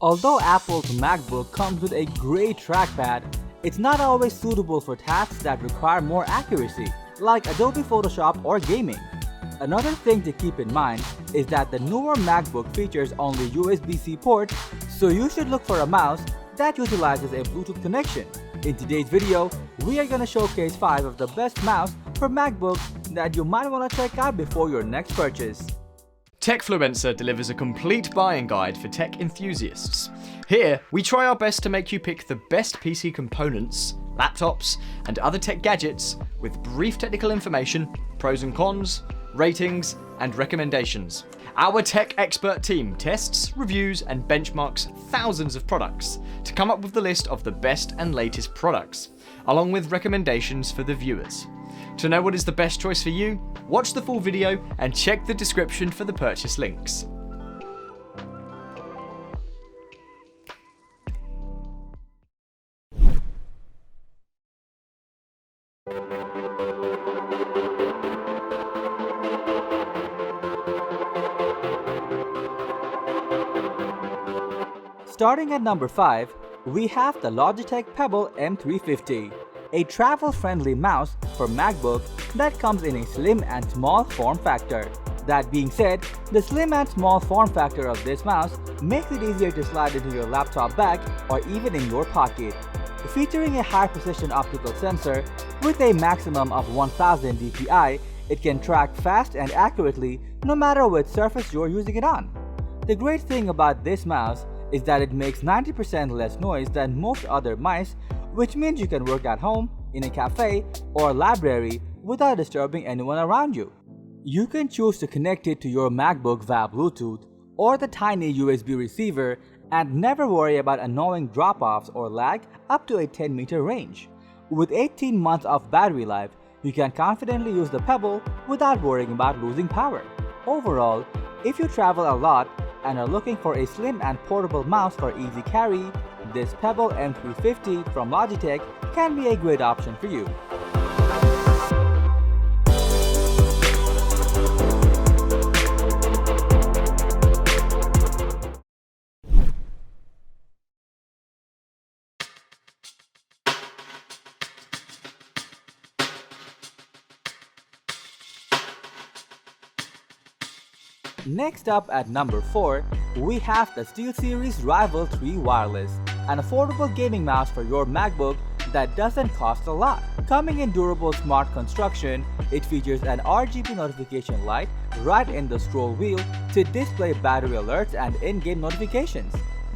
Although Apple's MacBook comes with a great trackpad, it's not always suitable for tasks that require more accuracy, like Adobe Photoshop or gaming. Another thing to keep in mind is that the newer MacBook features only USB-C ports, so you should look for a mouse that utilizes a Bluetooth connection. In today's video, we are going to showcase 5 of the best mouse for MacBook that you might want to check out before your next purchase. Techfluencer delivers a complete buying guide for tech enthusiasts. Here, we try our best to make you pick the best PC components, laptops, and other tech gadgets with brief technical information, pros and cons, ratings, and recommendations. Our tech expert team tests, reviews, and benchmarks thousands of products to come up with the list of the best and latest products, along with recommendations for the viewers. To know what is the best choice for you, watch the full video and check the description for the purchase links. Starting at number 5, we have the Logitech Pebble M350, a travel-friendly mouse for MacBook that comes in a slim and small form factor. That being said, the slim and small form factor of this mouse makes it easier to slide into your laptop bag or even in your pocket. Featuring a high-precision optical sensor with a maximum of 1000 dpi, it can track fast and accurately no matter which surface you're using it on. The great thing about this mouse is that it makes 90% less noise than most other mice, which means you can work at home, in a cafe, or library without disturbing anyone around you. You can choose to connect it to your MacBook via Bluetooth or the tiny USB receiver and never worry about annoying drop-offs or lag up to a 10-meter range. With 18 months of battery life, you can confidently use the Pebble without worrying about losing power. Overall, if you travel a lot and are looking for a slim and portable mouse for easy carry, this Pebble M350 from Logitech can be a great option for you. Next up at number 4, we have the SteelSeries Rival 3 Wireless, an affordable gaming mouse for your MacBook that doesn't cost a lot. Coming in durable smart construction, it features an RGB notification light right in the scroll wheel to display battery alerts and in-game notifications.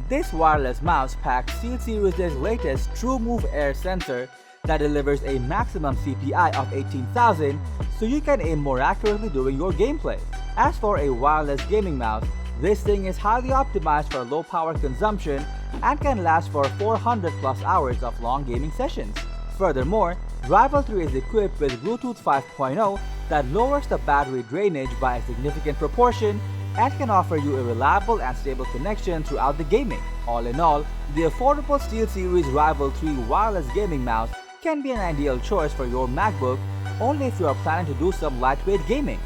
This wireless mouse packs SteelSeries' latest TrueMove Air sensor that delivers a maximum CPI of 18,000, so you can aim more accurately during your gameplay. As for a wireless gaming mouse, this thing is highly optimized for low power consumption and can last for 400 plus hours of long gaming sessions. Furthermore, Rival 3 is equipped with Bluetooth 5.0 that lowers the battery drainage by a significant proportion and can offer you a reliable and stable connection throughout the gaming. All in all, the affordable SteelSeries Rival 3 wireless gaming mouse can be an ideal choice for your MacBook only if you are planning to do some lightweight gaming.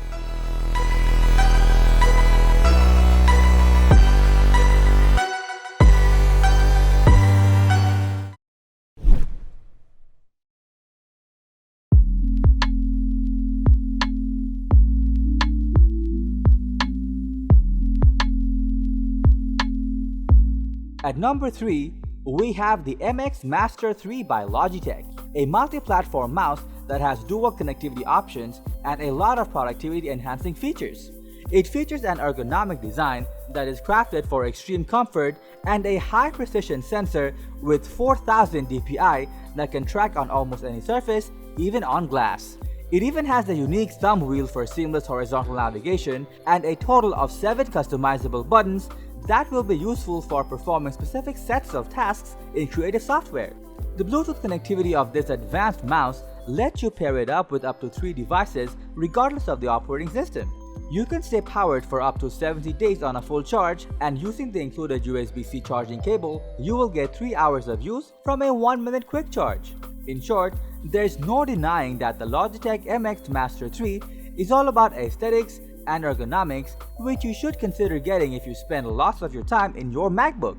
At number 3, we have the MXMaster 3 by Logitech, a multi-platform mouse that has dual connectivity options and a lot of productivity-enhancing features. It features an ergonomic design that is crafted for extreme comfort and a high-precision sensor with 4000 dpi that can track on almost any surface, even on glass. It even has a unique thumb wheel for seamless horizontal navigation and a total of 7 customizable buttons that will be useful for performing specific sets of tasks in creative software. The Bluetooth connectivity of this advanced mouse lets you pair it up with up to 3 devices regardless of the operating system. You can stay powered for up to 70 days on a full charge, and using the included USB-C charging cable, you will get 3 hours of use from a 1-minute quick charge. In short, there's no denying that the Logitech MXMaster 3 is all about aesthetics and ergonomics, which you should consider getting if you spend lots of your time in your MacBook.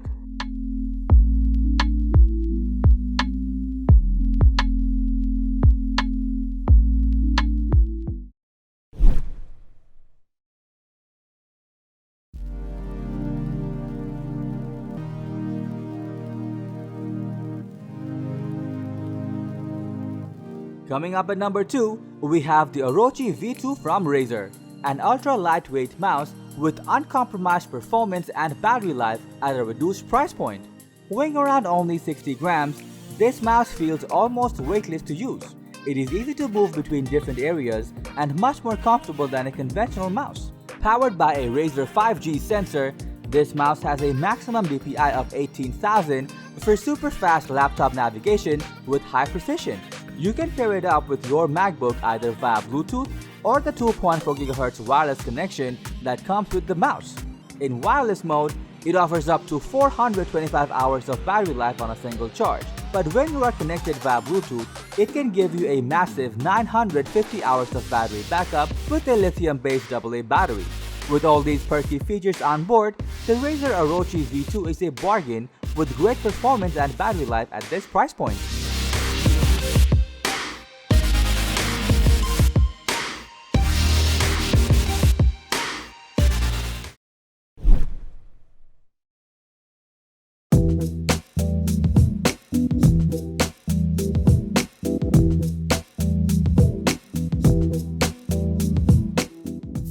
Coming up at number 2, we have the Orochi V2 from Razer, an ultra-lightweight mouse with uncompromised performance and battery life at a reduced price point. Weighing around only 60 grams, this mouse feels almost weightless to use. It is easy to move between different areas and much more comfortable than a conventional mouse. Powered by a Razer 5G sensor, this mouse has a maximum DPI of 18,000 for super fast laptop navigation with high precision. You can pair it up with your MacBook either via Bluetooth or the 2.4 GHz wireless connection that comes with the mouse. In wireless mode, it offers up to 425 hours of battery life on a single charge. But when you are connected via Bluetooth, it can give you a massive 950 hours of battery backup with a lithium-based AA battery. With all these perky features on board, the Razer Orochi V2 is a bargain with great performance and battery life at this price point.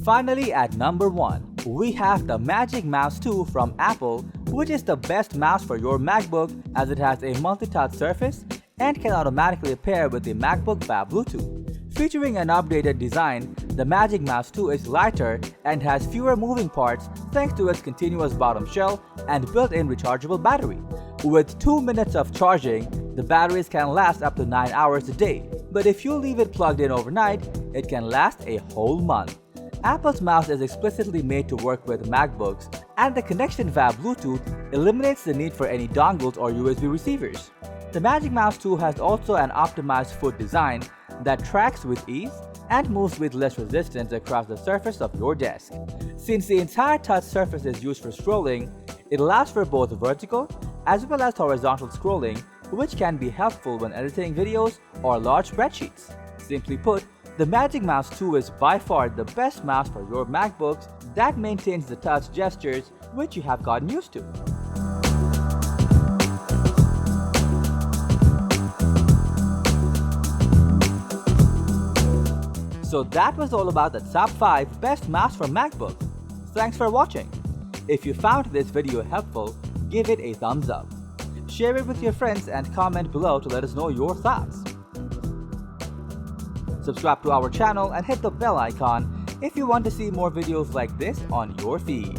Finally, at number 1, we have the Magic Mouse 2 from Apple, which is the best mouse for your MacBook as it has a multi-touch surface and can automatically pair with the MacBook via Bluetooth. Featuring an updated design, the Magic Mouse 2 is lighter and has fewer moving parts thanks to its continuous bottom shell and built-in rechargeable battery. With 2 minutes of charging, the batteries can last up to 9 hours a day, but if you leave it plugged in overnight, it can last a whole month. Apple's mouse is explicitly made to work with MacBooks, and the connection via Bluetooth eliminates the need for any dongles or USB receivers. The Magic Mouse 2 has also an optimized foot design that tracks with ease and moves with less resistance across the surface of your desk. Since the entire touch surface is used for scrolling, it allows for both vertical as well as horizontal scrolling, which can be helpful when editing videos or large spreadsheets. Simply put, the Magic Mouse 2 is by far the best mouse for your MacBooks that maintains the touch gestures which you have gotten used to. So that was all about the top 5 best mouse for MacBooks. Thanks for watching. If you found this video helpful, give it a thumbs up. Share it with your friends and comment below to let us know your thoughts. Subscribe to our channel and hit the bell icon if you want to see more videos like this on your feed.